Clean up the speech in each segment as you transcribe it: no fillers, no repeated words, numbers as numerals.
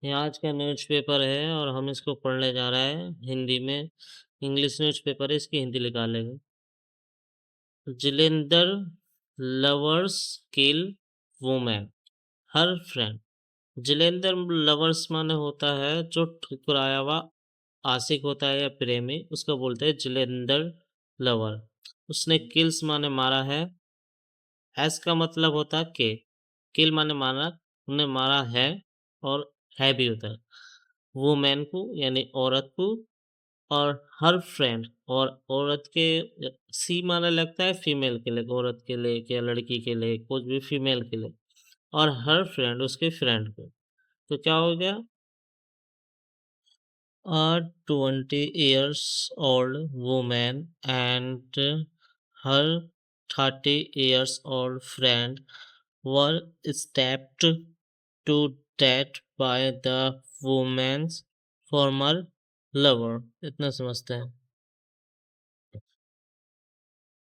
ये आज का न्यूज़पेपर है और हम इसको पढ़ने जा रहे हैं हिंदी में। इंग्लिश न्यूज़पेपर है, इसकी हिंदी निकालेंगे। जिलेंदर लवर्स किल वुमेन हर फ्रेंड। जिलेंदर लवर्स माने होता है जो ठुकराया हुआ आशिक होता है या प्रेमी, उसको बोलते हैं जिलेंदर लवर। उसने किल्स माने मारा है। एस का मतलब होता है के। किल माने मारा, उन्हें मारा है, और है भी होता है वुमेन को यानी औरत को। और हर फ्रेंड, और औरत के सी माने लगता है फीमेल के लिए, औरत के लिए या लड़की के लिए, कुछ भी फीमेल के लिए। और हर फ्रेंड उसके फ्रेंड को। तो क्या हो गया? A 20 years old woman and her 30 years old friend were stabbed to death by the woman's former lover। इतना समझते हैं।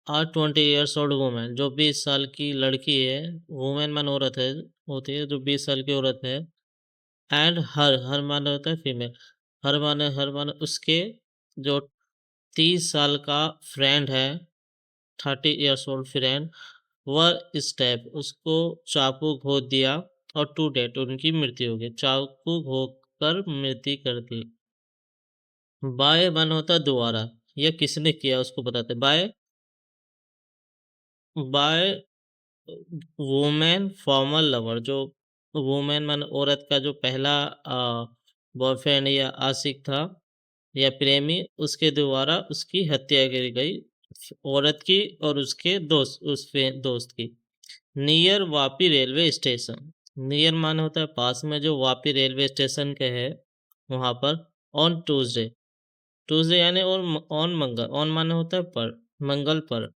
A 20 years old woman, जो 20 साल की लड़की है, वुमेन मान औरत है, होती है जो 20 साल की औरत है। एंड हर माने होता है फीमेल। हर माने उसके जो 30 साल का फ्रेंड है, 30 इयर्स ओल्ड फ्रेंड, वह स्टेप उसको चाकू घोंच दिया, और टू डेट उनकी मृत्यु हो गई, चाकू घोंच कर मृत्यु कर दी। बाय मन होता दोबारा, यह किसने किया उसको बताते। बाय वुमेन फॉर्मर लवर, जो वुमेन मन औरत का जो पहला बॉयफ्रेंड या आशिक था या प्रेमी, उसके द्वारा उसकी हत्या करी गई, औरत की और उसके दोस्त की। Near Vapi railway station. Near मान होता है पास में, जो वापी रेलवे स्टेशन के है वहां पर। ऑन ट्यूसडे, ट्यूसडे यानी ऑन मंगल, ऑन माने होता है पर, मंगल पर।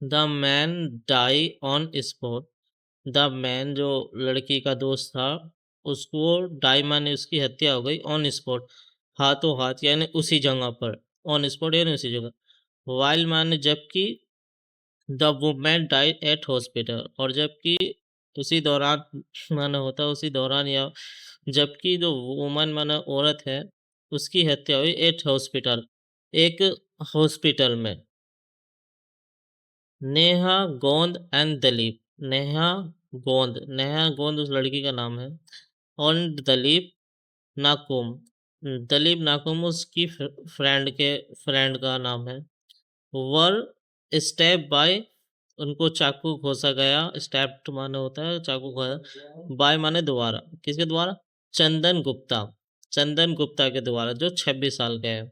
The man die on spot. The man जो लड़की का दोस्त था, उसको डाई माने उसकी हत्या हो गई, ऑन स्पॉट हाथों हाथ यानी उसी जगह पर। ऑन स्पॉट यानी उसी जगह। वाइल माने जबकि, the women died eight hospital, और जबकि उसी दौरान माने होता है उसी दौरान, या जबकि जो वुमन माने औरत है, उसकी हत्या हुई एट हॉस्पिटल, एक हॉस्पिटल में। नेहा गोंद एंड दलीप। नेहा नेहा गोंद उस लड़की का नाम है, और दलीप नाकुम, दलीप नाकुम उसकी फ्रेंड का नाम है। वर स्टेप बाय, उनको चाकू घोंसा गया। स्टेप्ड माने होता है चाकू घोंसा, बाय माने द्वारा, किसके द्वारा? चंदन गुप्ता, चंदन गुप्ता के द्वारा, जो 26 साल के है।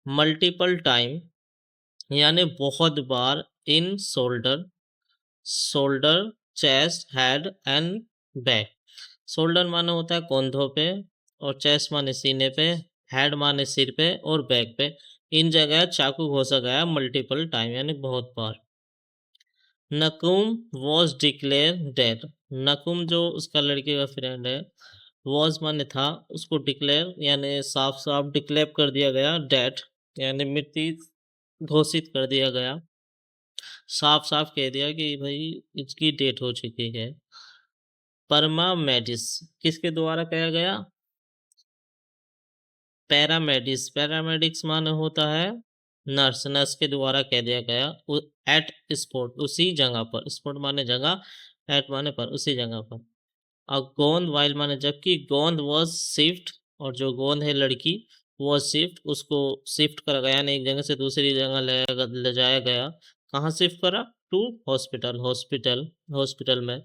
मल्टीपल टाइम यानी बहुत बार। In shoulder, shoulder chest head and back. Shoulder माने होता है कंधों पे, और चेस्ट माने सीने पे, हेड माने सिर पे, और बैक पे। इन जगह चाकू घोंसा गया मल्टीपल टाइम यानी बहुत बार। नकुम वॉज डिक्लेयर डेड। नकुम जो उसका लड़के का फ्रेंड है, वॉज माने था, उसको डिक्लेयर यानी साफ साफ डिक्लेयर कर दिया गया, डेड यानी मृत्यु घोषित कर दिया गया, साफ साफ कह दिया कि भाई इसकी डेथ हो चुकी है। परमा मेडिस, किसके द्वारा कहा गया? पैरामेडिस, पैरामेडिक्स माने होता है नर्स, नर्स के द्वारा कह दिया गया। एट स्पॉट, उसी जगह पर, स्पॉट माने जगह, एट माने पर, उसी जगह पर। और गोंद वाइल माने जबकि, गोंद वॉज शिफ्ट, और जो गोंद है लड़की, वॉज शिफ्ट, उसको शिफ्ट करा गया, नहीं एक जगह से दूसरी जगह ले जाया गया। कहाँ शिफ्ट करा? टू हॉस्पिटल, हॉस्पिटल में।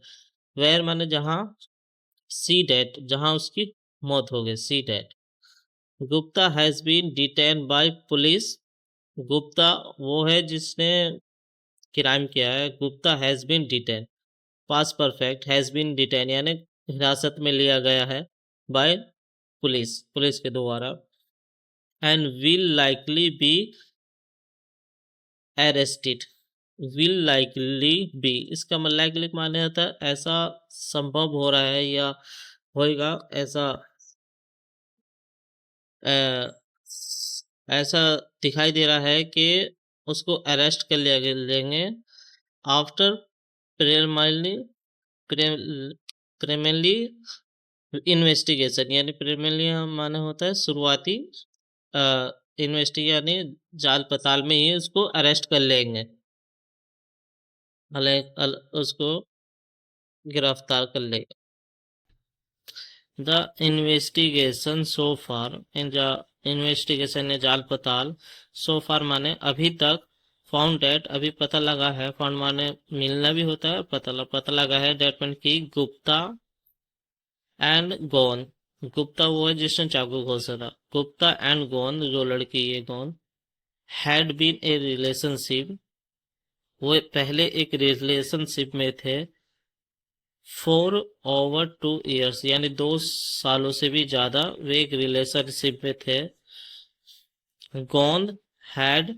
वेयर माने जहाँ, सी डेट जहाँ उसकी मौत हो गई, सी डेट। Gupta has been detain by police. Gupta वो है जिसने क्राइम किया है। Gupta has been detain, past perfect, has been detain यानी हिरासत में लिया गया है, बाय पुलिस, पुलिस के द्वारा। And will likely be arrested. Will likely B, इसका मतलब लाइकली माने होता है ऐसा संभव हो रहा है या होएगा, ऐसा अ, ऐसा दिखाई दे रहा है कि उसको अरेस्ट कर लिया लेंगे। आफ्टर प्रेमली, इन्वेस्टिगेशन यानी प्रिलिमिनरी माने होता है शुरुआती इन्वेस्टिग यानी जांच पड़ताल में ही उसको अरेस्ट कर लेंगे, उसको गिरफ्तार कर लेंगे। The investigation so far in investigation या जांच पड़ताल सो फार माने अभी तक, फाउंड डेट अभी पता लगा है, फाउंड माने मिलना भी होता है, पता लगा है, डेट मीन की गुप्ता एंड गोन, गुप्ता वो है जिसने चाकू घोंसा था, गुप्ता एंड गोन जो लड़की है गोन, हैड बीन ए रिलेशनशिप, वो पहले एक रिलेशनशिप में थे, फॉर ओवर 2 years यानी 2 सालों से भी ज्यादा वे एक रिलेशनशिप में थे। गोंद had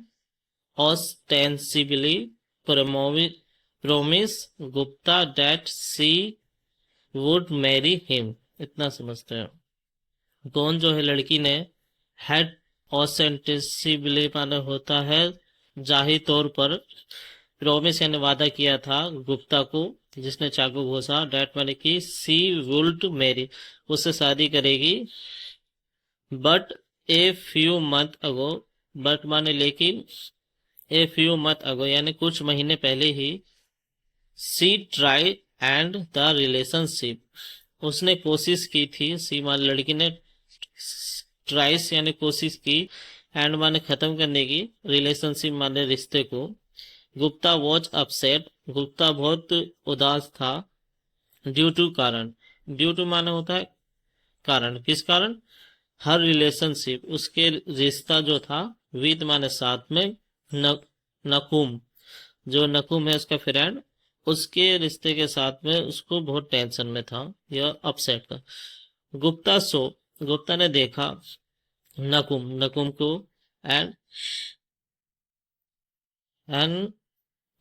ostensibly promised Gupta that she would marry him, इतना समझते हैं। गोंद जो है लड़की ने, हैड ostensibly माने होता है जाहिर तौर पर, प्रॉमिस यानी वादा किया था गुप्ता को जिसने चाकू घोंसा, डेट माने की सी वुड मैरी उससे शादी करेगी, but a few month ago, but माने लेकिन, ए फ्यू मंथ अगो यानी कुछ महीने पहले ही, सी ट्राई एंड द रिलेशनशिप उसने कोशिश की थी, सी माने लड़की ने, ट्राइस यानी कोशिश की, एंड माने खत्म करने की, रिलेशनशिप माने रिश्ते को। गुप्ता वॉज अपसेट, गुप्ता बहुत उदास था, ड्यू टू कारण, ड्यू टू माने होता है कारण, किस कारण, हर रिलेशनशिप उसके रिश्ता जो था, विद माने साथ में, नकुम जो नकुम है उसका फ्रेंड, उसके रिश्ते के साथ में उसको बहुत टेंशन में था, यह अपसेट था। गुप्ता सो, गुप्ता ने देखा, नकुम को, एंड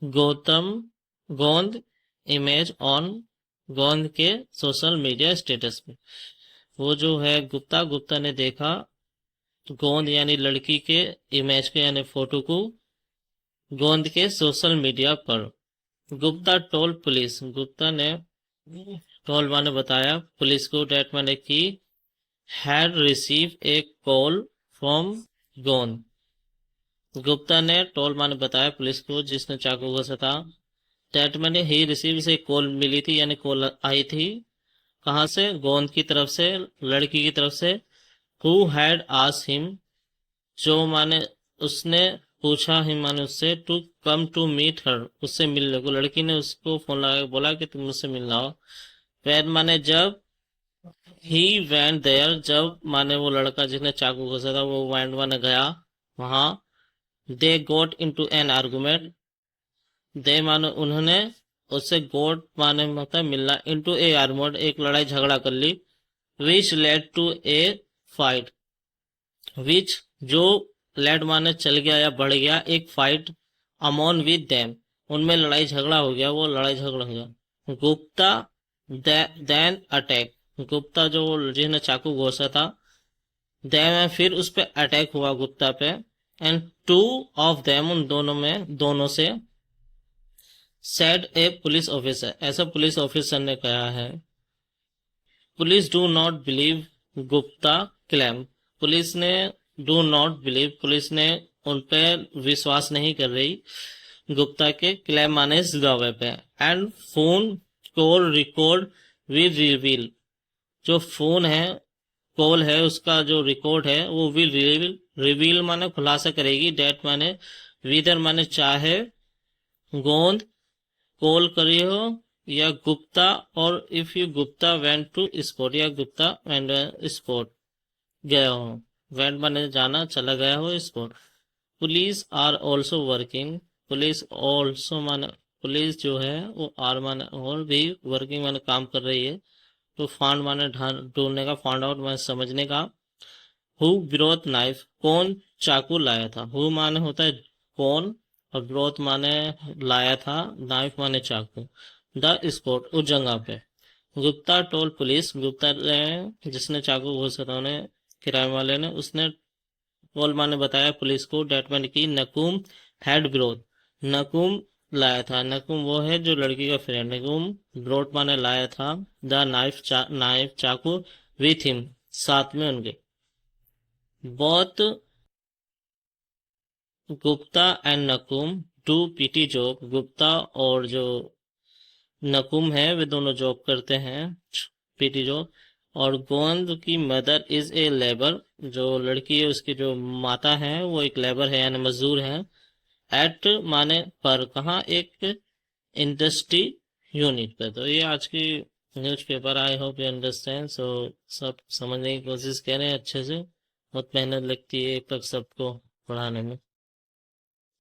गौतम गोंद इमेज ऑन, गोंद के सोशल मीडिया स्टेटस में, वो जो है गुप्ता ने देखा गोंद यानी लड़की के इमेज के यानी फोटो को गोंद के सोशल मीडिया पर। गुप्ता टोल पुलिस, गुप्ता ने टोल माने बताया पुलिस को, डेट माने की had receive A call from गोंद, गुप्ता ने टोल माने बताया पुलिस को जिसने चाकू घोंसा था, डेट माने ही रिसीव से कॉल मिली थी यानी कॉल आई थी, कहां से, गोंद की तरफ से, लड़की की तरफ से, हु हैड आस्क्ड हिम जो माने उसने पूछा ही माने उससे, to come to meet her उससे मिलने को, लड़की ने उसको फोन लगा के बोला कि तुम मुझसे मिलना हो। वैन माने जब, ही वैंड देयर जब माने वो लड़का जिसने चाकू घोंसा था वो वैंड माने गया वहां, दे गोट इनटू एन आर्गुमेंट, दे माने उन्होंने, उससे गोट माने मतलब मिलना, इनटू ए आर्गुमेंट एक लड़ाई झगड़ा कर ली, which led to a fight, which जो लेड माने चल गया या बढ़ गया, एक फाइट अमॉन विद देम उनमें लड़ाई झगड़ा हो गया, वो लड़ाई झगड़ा हो गया। गुप्ता देन अटैक, गुप्ता जो जिसने चाकू घोंसा था, देन फिर उस पे अटैक हुआ गुप्ता पे, एंड टू ऑफ देम उन दोनों में, दोनों से, सेड ए पुलिस ऑफिसर ऐसा पुलिस ऑफिसर ने कहा है, police do not believe Gupta claim, police ने डू नॉट बिलीव, पुलिस ने उन पे विश्वास नहीं कर रही गुप्ता के क्लेम माने इस दावे पे, and phone call record will reveal, जो फोन है कॉल है उसका जो रिकॉर्ड है वो विल रिवील, रिवील माने खुलासा करेगी, डेट माने विदर माने चाहे, गोंद कॉल करी हो या गुप्ता, और if you Gupta went to spot या गुप्ता वेंट स्पॉट गया हो, वेंट माने जाना चला गया हो spot. Police are also working, police also माने पुलिस जो है वो आर माने और भी, वर्किंग माने काम कर रही है, तो फांड माने ढूंढने का, फाइंड आउट माने समझने का। हु ब्रोथ नाइफ कौन चाकू लाया था, हु माने होता है कौन, और ब्रोथ माने लाया था, नाइफ माने चाकू, द स्पॉट उस जगह पे। गुप्ता टोल पुलिस, गुप्ता ने जिसने चाकू घोंसा था उन्हें, किराए वाले ने, उसने टोल माने बताया पुलिस को, डेट माने की नकुम हैड ब्रोथ, नकुम लाया था। नकुम वो है जो लड़की का फ्रेंड। नकुम ब्रोट माने लाया था। द नाइफ चाकू विथ हिम साथ में उनके। Both Gupta and नकुम do PT job. Gupta और जो नकुम है वे दोनों जॉब करते हैं, पीटी जॉब। और गोंद की मदर इज ए लेबर। जो लड़की है उसकी जो माता है वो एक लेबर है यानी मजदूर है। एट माने पर, कहाँ, एक इंडस्ट्री यूनिट पे। तो ये आज की newspaper, I hope you understand. So सब समझने की कोशिश करें अच्छे से। बहुत मेहनत लगती है एक तक सबको पढ़ाने में।